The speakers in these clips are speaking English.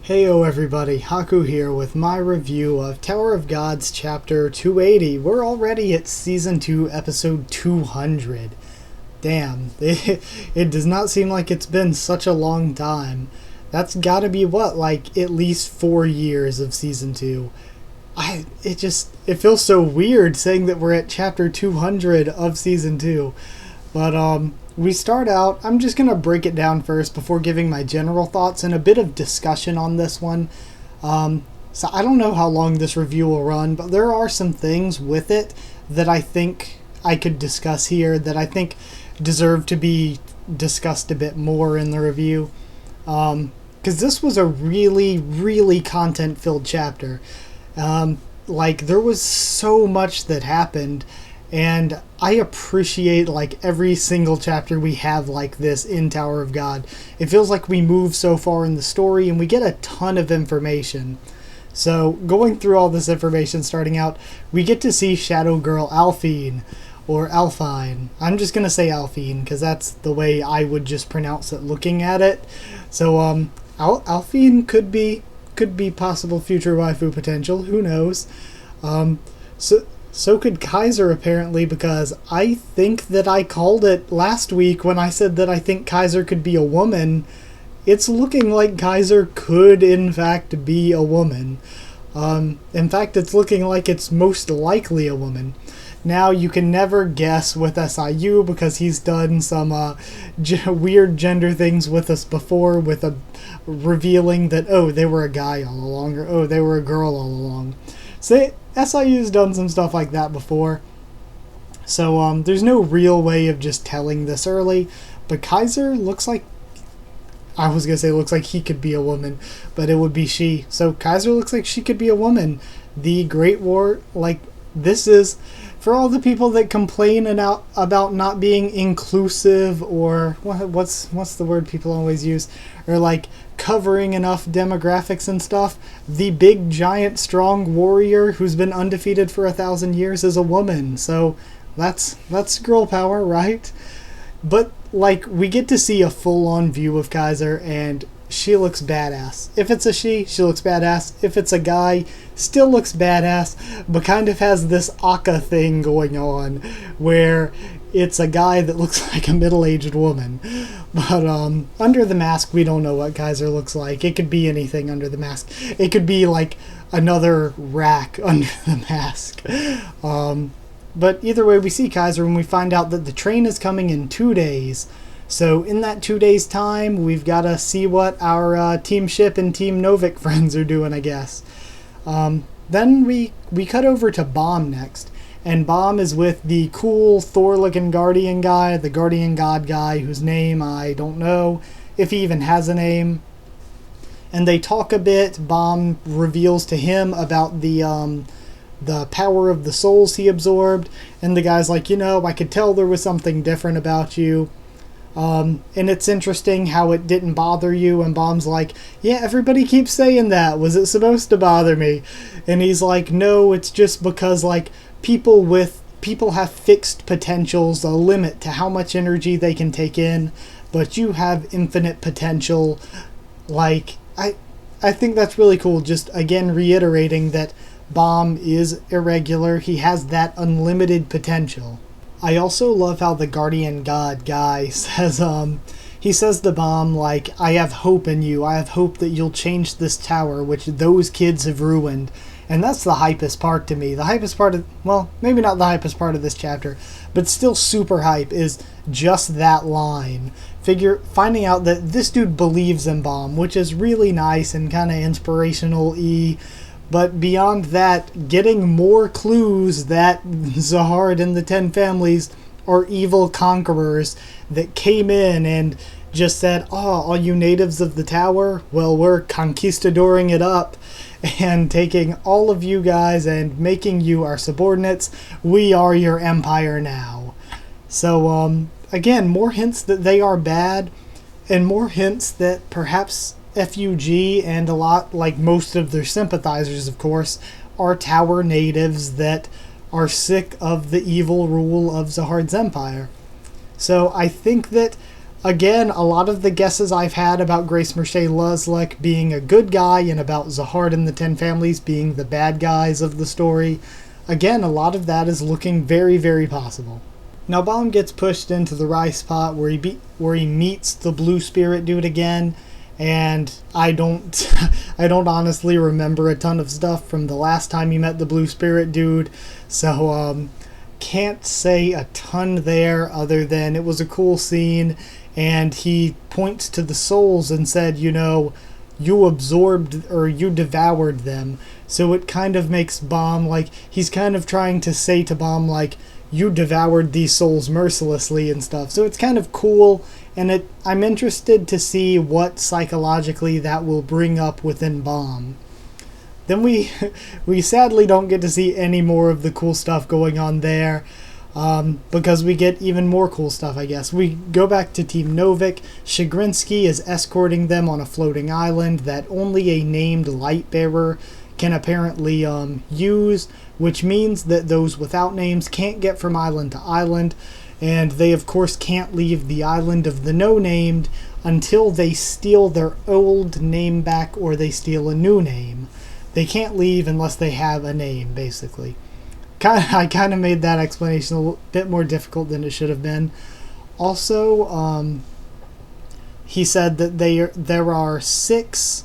Heyo everybody, Haku here with my review of Tower of Gods chapter 280. We're already at season 2 episode 200. Damn, it does not seem like it's been such a long time. That's gotta be like at least 4 years of season 2. It feels so weird saying that we're at chapter 200 of season 2. But we start out, I'm just going to break it down first before giving my general thoughts and a bit of discussion on this one. So I don't know how long this review will run, but there are some things with it that I think I could discuss here that I think deserve to be discussed a bit more in the review. Because this was a really, really content-filled chapter. There was so much that happened. And I appreciate every single chapter we have like this in Tower of God. It feels like we move so far in the story and we get a ton of information. So going through all this information, starting out, we get to see Shadow Girl Alphine, or Alphine. I'm just going to say Alphine because that's the way I would just pronounce it looking at it. So Alphine could be possible future waifu potential. Who knows? So could Kaiser, apparently, because I think that I called it last week when I said that I think Kaiser could be a woman. It's looking like Kaiser could, in fact, be a woman. In fact, it's looking like it's most likely a woman. Now, you can never guess with SIU because he's done some weird gender things with us before, with revealing that, oh, they were a guy all along, or oh, they were a girl all along. So SIU's done some stuff like that before. So there's no real way of just telling this early. But Kaiser looks like... I was going to say looks like he could be a woman, but it would be she. So Kaiser looks like she could be a woman. The Great War, this is... For all the people that complain about not being inclusive, or what's the word people always use, or covering enough demographics and stuff, the big giant strong warrior who's been undefeated for 1,000 years is a woman. So that's girl power, right? But we get to see a full-on view of Kaiser, and she looks badass. If it's a she looks badass. If it's a guy, still looks badass, but kind of has this Aka thing going on, where it's a guy that looks like a middle-aged woman. But under the mask, we don't know what Kaiser looks like. It could be anything under the mask. It could be another rack under the mask. But either way, we see Kaiser and we find out that the train is coming in 2 days. So in that 2 days' time, we've got to see what our Team Ship and Team Novik friends are doing, I guess. Then we cut over to Bomb next. And Bomb is with the cool Thor-looking Guardian guy, the Guardian God guy, whose name I don't know, if he even has a name. And they talk a bit. Bomb reveals to him about the power of the souls he absorbed. And the guy's like, I could tell there was something different about you. And it's interesting how it didn't bother you, and Bomb's like, yeah, everybody keeps saying that. Was it supposed to bother me? And he's like, no, it's just because, people have fixed potentials, a limit to how much energy they can take in, but you have infinite potential. I think that's really cool, just, again, reiterating that Bomb is irregular. He has that unlimited potential. I also love how the Guardian God guy says, he says to Bomb, I have hope in you. I have hope that you'll change this tower, which those kids have ruined. And that's the hypest part to me. The hypest part of, well, maybe not the hypest part of this chapter, but still super hype is just that line. Finding out that this dude believes in Bomb, which is really nice and kind of inspirational-y. But beyond that, getting more clues that Zahard and the 10 families are evil conquerors that came in and just said, oh, all you natives of the tower, well, we're conquistadoring it up and taking all of you guys and making you our subordinates. We are your empire now. So, again, more hints that they are bad, and more hints that perhaps FUG and a lot, most of their sympathizers, of course, are tower natives that are sick of the evil rule of Zahard's empire. So I think that Again, a lot of the guesses I've had about Grace Merche Luslek being a good guy and about Zahard and the Ten Families being the bad guys of the story, again, a lot of that is looking very, very possible. Now, Baum gets pushed into the rice pot where he meets the Blue Spirit dude again, and I don't honestly remember a ton of stuff from the last time he met the Blue Spirit dude, so can't say a ton there other than it was a cool scene, and he points to the souls and said, you absorbed or you devoured them. So it kind of makes Baum, like, he's kind of trying to say to Baum, like, you devoured these souls mercilessly and stuff. So it's kind of cool, and I'm interested to see what psychologically that will bring up within Baum. Then we sadly don't get to see any more of the cool stuff going on there, because we get even more cool stuff, I guess. We go back to Team Novik. Chigrinsky is escorting them on a floating island that only a named light bearer can apparently use, which means that those without names can't get from island to island, and they of course can't leave the island of the no-named until they steal their old name back or they steal a new name. They can't leave unless they have a name, basically. I kind of made that explanation a bit more difficult than it should have been. Also, he said that there are six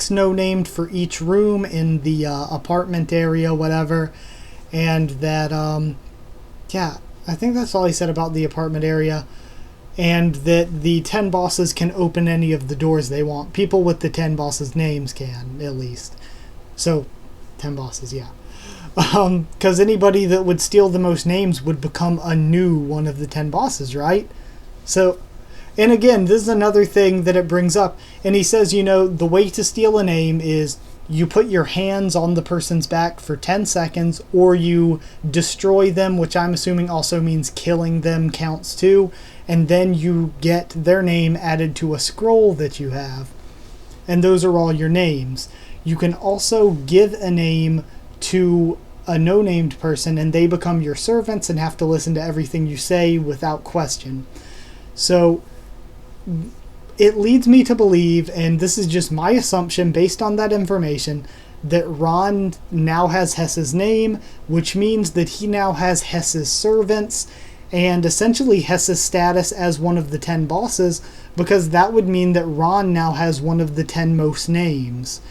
no-named for each room in the apartment area, whatever, and that, I think that's all he said about the apartment area, and that the 10 bosses can open any of the doors they want. People with the 10 bosses' names can, at least. So, 10 bosses, yeah. Because anybody that would steal the most names would become a new one of the 10 bosses, right? So, and again, this is another thing that it brings up. And he says, the way to steal a name is you put your hands on the person's back for 10 seconds, or you destroy them, which I'm assuming also means killing them counts too, and then you get their name added to a scroll that you have. And those are all your names. You can also give a name to a no-named person, and they become your servants and have to listen to everything you say without question. So it leads me to believe, and this is just my assumption based on that information, that Ron now has Hess's name, which means that he now has Hess's servants, and essentially Hess's status as one of the 10 bosses, because that would mean that Ron now has one of the 10 most names.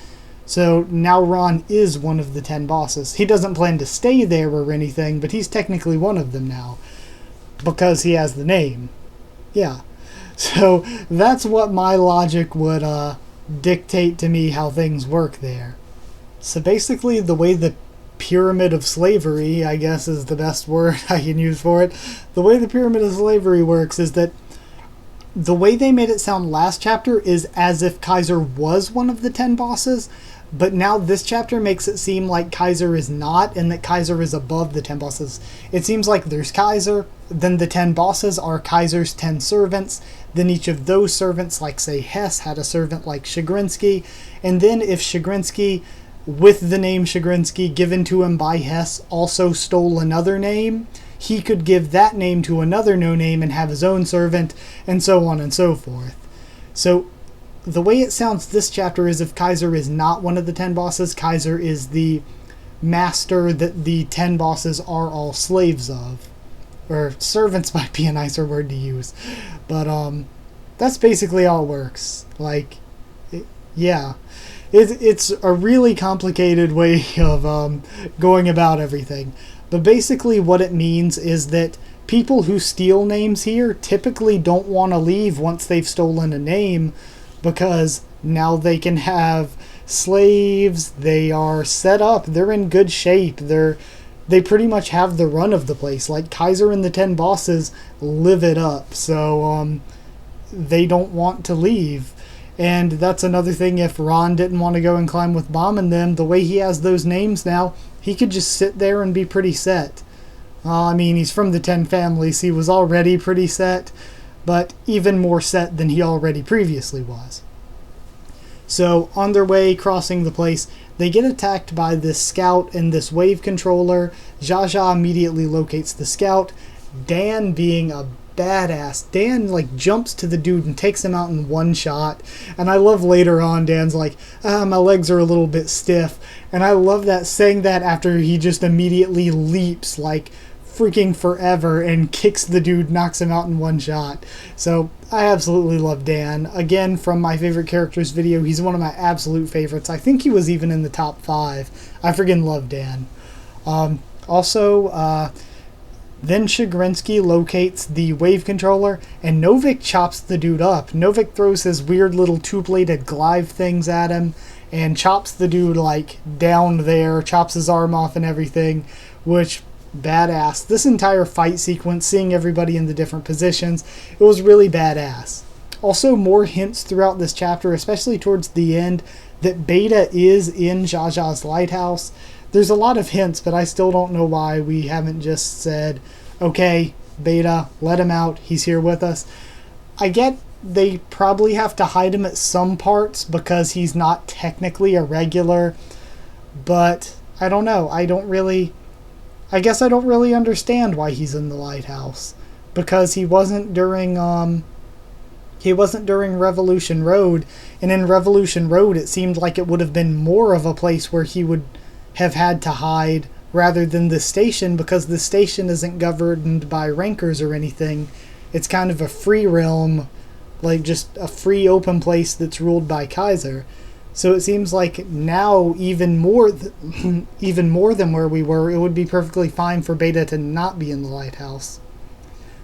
So now Ron is one of the 10 bosses. He doesn't plan to stay there or anything, but he's technically one of them now, because he has the name. Yeah. So that's what my logic would dictate to me how things work there. So basically the way the pyramid of slavery, I guess is the best word I can use for it, the way the pyramid of slavery works is that the way they made it sound last chapter is as if Kaiser was one of the 10 bosses, but now this chapter makes it seem like Kaiser is not, and that Kaiser is above the 10 bosses. It seems like there's Kaiser, then the 10 bosses are Kaiser's 10 servants, then each of those servants, like say Hess, had a servant like Chigrinsky, and then if Chigrinsky, with the name Chigrinsky given to him by Hess, also stole another name, he could give that name to another no-name and have his own servant, and so on and so forth. So the way it sounds this chapter is if Kaiser is not one of the 10 bosses, Kaiser is the master that the 10 bosses are all slaves of. Or servants might be a nicer word to use. But that's basically how it works. It's a really complicated way of going about everything. But basically what it means is that people who steal names here typically don't want to leave once they've stolen a name, because now they can have slaves, they are set up, they're in good shape, they pretty much have the run of the place. Like Kaiser and the 10 bosses live it up, so they don't want to leave. And that's another thing, if Ron didn't want to go and climb with Baum and them, the way he has those names now, he could just sit there and be pretty set. He's from the 10 families, he was already pretty set, but even more set than he already previously was. So on their way crossing the place, they get attacked by this scout and this wave controller. Zsa Zsa immediately locates the scout. Dan, being a badass. Dan like jumps to the dude and takes him out in one shot. And I love later on Dan's like, my legs are a little bit stiff. And I love that, saying that after he just immediately leaps like freaking forever and kicks the dude, knocks him out in one shot. So I absolutely love Dan. Again, from my favorite characters video, he's one of my absolute favorites. I think he was even in the top 5. I friggin' love Dan. Then Chagrinsky locates the wave controller, and Novik chops the dude up. Novik throws his weird little two-bladed glaive things at him, and chops the dude, like, down there, chops his arm off and everything, which, badass. This entire fight sequence, seeing everybody in the different positions, it was really badass. Also, more hints throughout this chapter, especially towards the end, that Beta is in Jaja's lighthouse. There's a lot of hints, but I still don't know why we haven't just said, okay, Beta, let him out, he's here with us. I get they probably have to hide him at some parts because he's not technically a regular, but I don't know. I guess I don't really understand why he's in the lighthouse, because he wasn't during Revolution Road, and in Revolution Road it seemed like it would have been more of a place where he would have had to hide rather than the station, because the station isn't governed by rankers or anything. It's kind of a free realm, like just a free open place that's ruled by Kaiser. So it seems like now even more than where we were, it would be perfectly fine for Beta to not be in the lighthouse.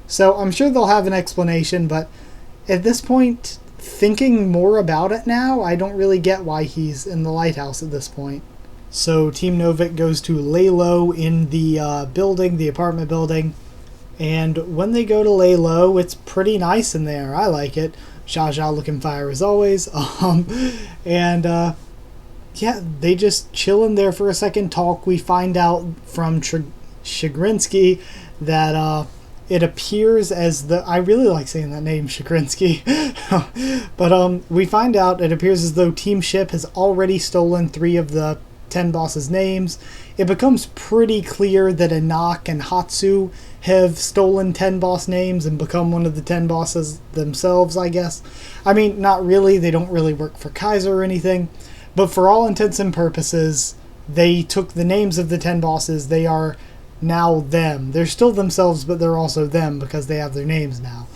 So I'm sure they'll have an explanation, but at this point, thinking more about it now, I don't really get why he's in the lighthouse at this point. So Team Novik goes to lay low in the building, the apartment building, and when they go to lay low, it's pretty nice in there. I like it. Jaja looking fire as always. Yeah, they just chill in there for a second, talk. We find out from Chagrinsky that it appears as the... I really like saying that name, Chagrinsky. But we find out it appears as though Team Ship has already stolen 3 of the 10 bosses' names. It becomes pretty clear that Anak and Hatsu have stolen 10 boss names and become one of the 10 bosses themselves, I guess. I mean, not really. They don't really work for Kaiser or anything. But for all intents and purposes, they took the names of the 10 bosses. They are now them. They're still themselves, but they're also them because they have their names now.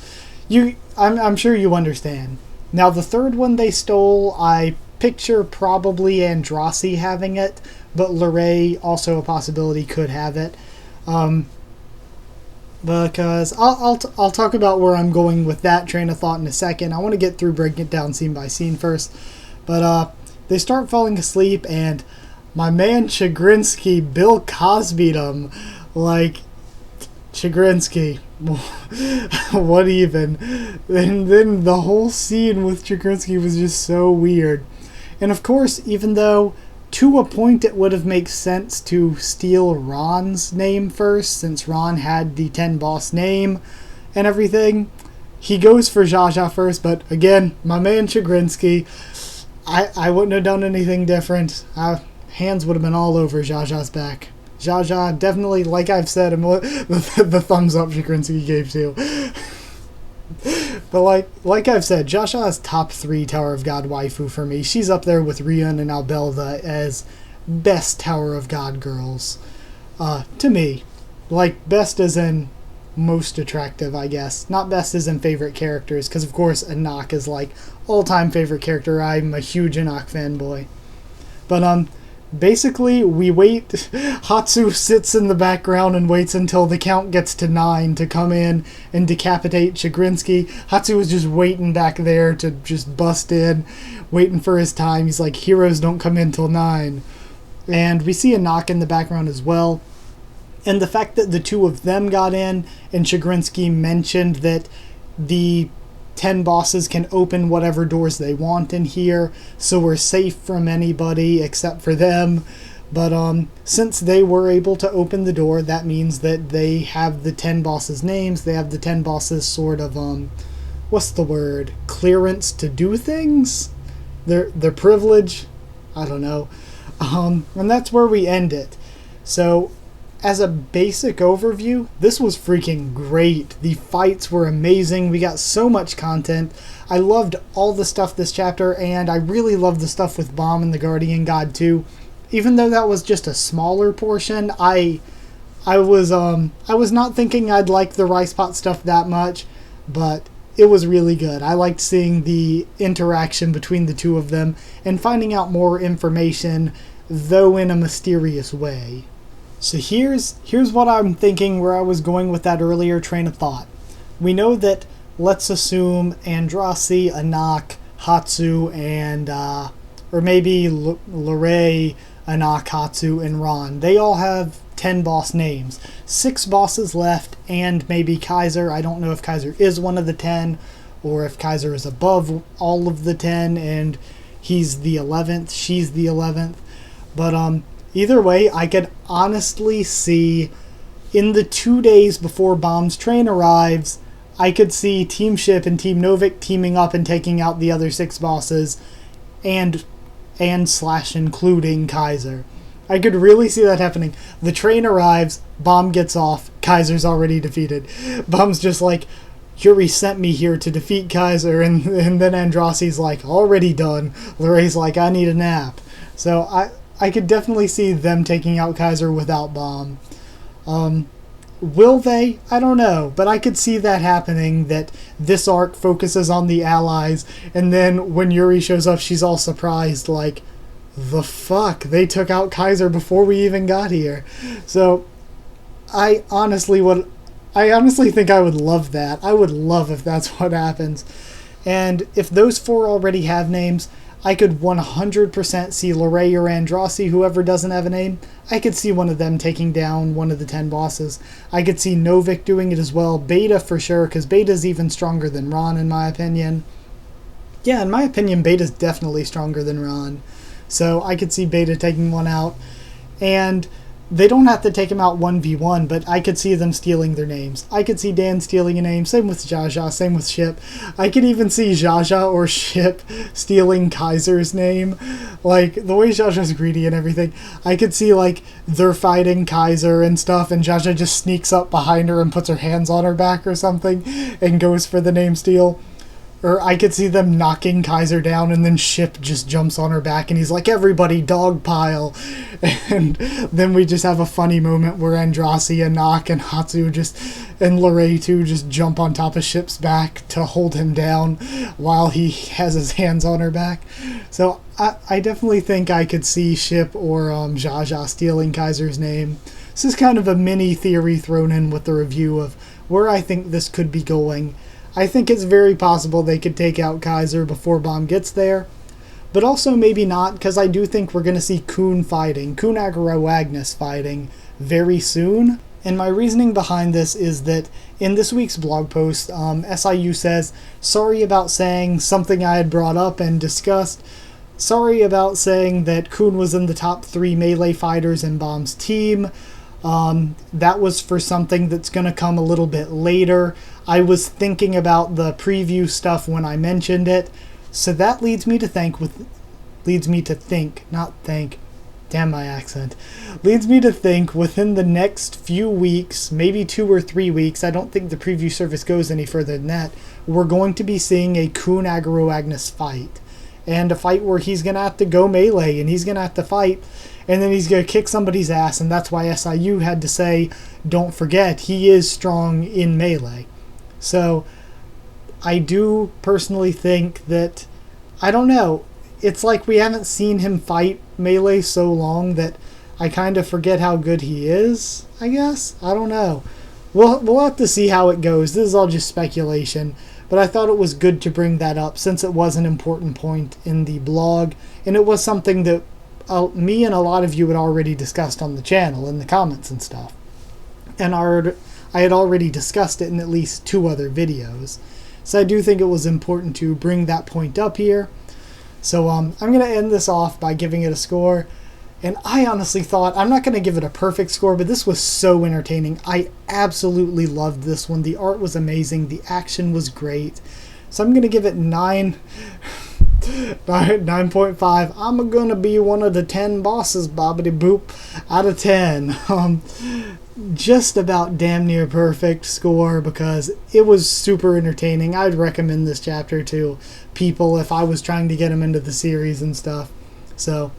I'm sure you understand. Now, the third one they stole, I picture probably Andrasi having it, but Lorray, also a possibility, could have it. Because I'll talk about where I'm going with that train of thought in a second. I want to get through breaking it down scene by scene first. But they start falling asleep, and my man Chagrinsky, Bill Cosby'd him. Like, Chagrinsky, what even? And then the whole scene with Chagrinsky was just so weird. And of course, even though to a point it would have made sense to steal Ron's name first, since Ron had the 10 boss name and everything, he goes for Jaja first. But again, my man Chagrinsky, I wouldn't have done anything different. Hands would have been all over Jaja's back. Jaja, definitely, like I've said, the thumbs up Chagrinsky gave to. But like I've said, Jaja is top 3 Tower of God waifu for me. She's up there with Rion and Albelda as best Tower of God girls. To me. Like, best as in most attractive, I guess. Not best as in favorite characters, because of course Anak is like all-time favorite character. I'm a huge Anak fanboy. But basically, we wait. Hatsu sits in the background and waits until the count gets to 9 to come in and decapitate Chagrinsky. Hatsu was just waiting back there to just bust in, waiting for his time. He's like, heroes don't come in till 9. And we see Anak in the background as well. And the fact that the 2 of them got in, and Chagrinsky mentioned that the 10 bosses can open whatever doors they want in here, so we're safe from anybody except for them. But since they were able to open the door, that means that they have the 10 bosses' names. They have the 10 bosses' sort of what's the word? Clearance to do things? Their privilege? I don't know. And that's where we end it. So as a basic overview, this was freaking great. The fights were amazing. We got so much content. I loved all the stuff this chapter, and I really loved the stuff with Bomb and the Guardian God too. Even though that was just a smaller portion, I was not thinking I'd like the rice pot stuff that much, but it was really good. I liked seeing the interaction between the two of them and finding out more information, though in a mysterious way. So here's what I'm thinking, where I was going with that earlier train of thought. We know that, let's assume, Andrasi, Anak, Hatsu, and or maybe Lorray, Anak, Hatsu, and Ron. They all have 10 boss names. 6 bosses left, and maybe Kaiser. I don't know if Kaiser is one of the 10, or if Kaiser is above all of the 10, and he's the 11th, she's the 11th. But either way, I could honestly see, in the 2 days before Bomb's train arrives, I could see Team Ship and Team Novik teaming up and taking out the other 6 bosses, and / including Kaiser. I could really see that happening. The train arrives, Bomb gets off, Kaiser's already defeated. Bomb's just like, Yuri sent me here to defeat Kaiser, and then Andrasi's like, already done. Lorray's like, I need a nap. So I could definitely see them taking out Kaiser without Bomb. Will they? I don't know, but I could see that happening, that this arc focuses on the allies, and then when Yuri shows up, she's all surprised, like, the fuck? They took out Kaiser before we even got here. So, I honestly think I would love that. I would love if that's what happens. And if those 4 already have names, I could 100% see Lorray or Andrasi, whoever doesn't have a name. I could see one of them taking down one of the 10 bosses. I could see Novik doing it as well. Beta for sure, because Beta's even stronger than Ron in my opinion. Yeah, in my opinion, Beta's definitely stronger than Ron. So I could see Beta taking one out. And they don't have to take him out 1v1, but I could see them stealing their names. I could see Dan stealing a name, same with Jaja, same with Ship. I could even see Jaja or Ship stealing Kaiser's name. Like, the way Jaja's greedy and everything, I could see, like, they're fighting Kaiser and stuff, and Jaja just sneaks up behind her and puts her hands on her back or something, and goes for the name steal. Or I could see them knocking Kaiser down, and then Ship just jumps on her back and he's like, everybody dogpile. And then we just have a funny moment where Andrasi and Anak and Hatsu and Lorray too just jump on top of Ship's back to hold him down while he has his hands on her back. So I definitely think I could see Ship or Jaja stealing Kaiser's name. This is kind of a mini theory thrown in with the review of where I think this could be going. I think it's very possible they could take out Kaiser before Bomb gets there, but also maybe not, because I do think we're going to see Kun Agro Agnes fighting very soon. And my reasoning behind this is that in this week's blog post, SIU says, sorry about saying something I had brought up and discussed. Sorry about saying that Kun was in the top 3 melee fighters in Bomb's team. That was for something that's going to come a little bit later. I was thinking about the preview stuff when I mentioned it, so that leads me to think, within the next few weeks, maybe 2 or 3 weeks, I don't think the preview service goes any further than that, we're going to be seeing a Kun Agro Agnes fight. And a fight where he's going to have to go melee, and he's going to have to fight, and then he's going to kick somebody's ass, and that's why SIU had to say, don't forget, he is strong in melee. So, I do personally think that, I don't know, it's like we haven't seen him fight melee so long that I kind of forget how good he is, I guess? I don't know. We'll have to see how it goes. This is all just speculation. But I thought it was good to bring that up since it was an important point in the blog. And it was something that me and a lot of you had already discussed on the channel in the comments and stuff. And I had already discussed it in at least 2 other videos. So I do think it was important to bring that point up here. So I'm going to end this off by giving it a score. And I honestly thought, I'm not going to give it a perfect score, but this was so entertaining. I absolutely loved this one. The art was amazing. The action was great. So I'm going to give it 9. 9.5. I'm gonna be one of the 10 bosses, bobbity boop, out of 10. Just about damn near perfect score because it was super entertaining. I'd recommend this chapter to people if I was trying to get them into the series and stuff. So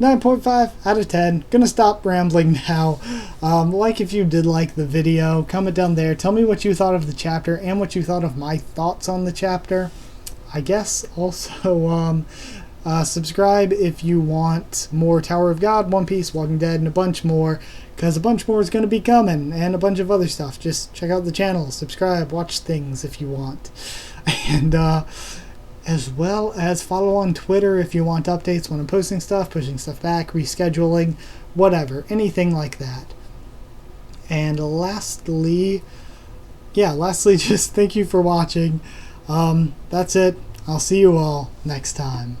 9.5 out of 10. Gonna stop rambling now. Like if you did like the video, comment down there. Tell me what you thought of the chapter and what you thought of my thoughts on the chapter. I guess also subscribe if you want more Tower of God, One Piece, Walking Dead, and a bunch more, because a bunch more is going to be coming, and a bunch of other stuff. Just check out the channel, subscribe, watch things if you want. And as well as follow on Twitter if you want updates when I'm posting stuff, pushing stuff back, rescheduling, whatever, anything like that. And lastly, just thank you for watching. That's it. I'll see you all next time.